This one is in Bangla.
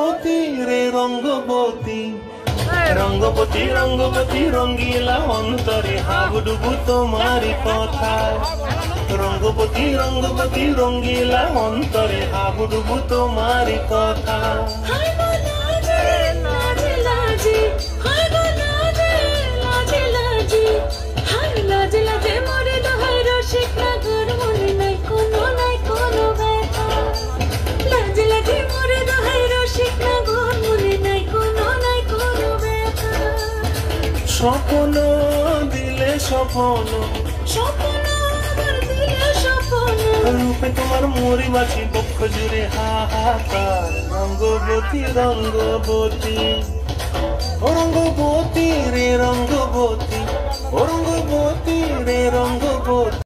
রঙ্গবতী রে রঙ্গবতী, রঙ্গবতী রঙ্গবতী রঙ্গিলা অন্তরে হাবুডুবু তোমারি কথায়। রঙ্গবতী রঙ্গবতী রঙ্গিলা অন্তরে হাবুডুবু তোমারি কথায়। স্বপ্ন দিলে স্বপ্ন, রূপে তোমার মরি বাঁচি বক্ষ জুড়ে হাহাকার। রঙ্গবতী রঙ্গবতী, ও রঙ্গবতী রে রঙ্গবতী, ও রঙ্গবতী রে রঙ্গবতী।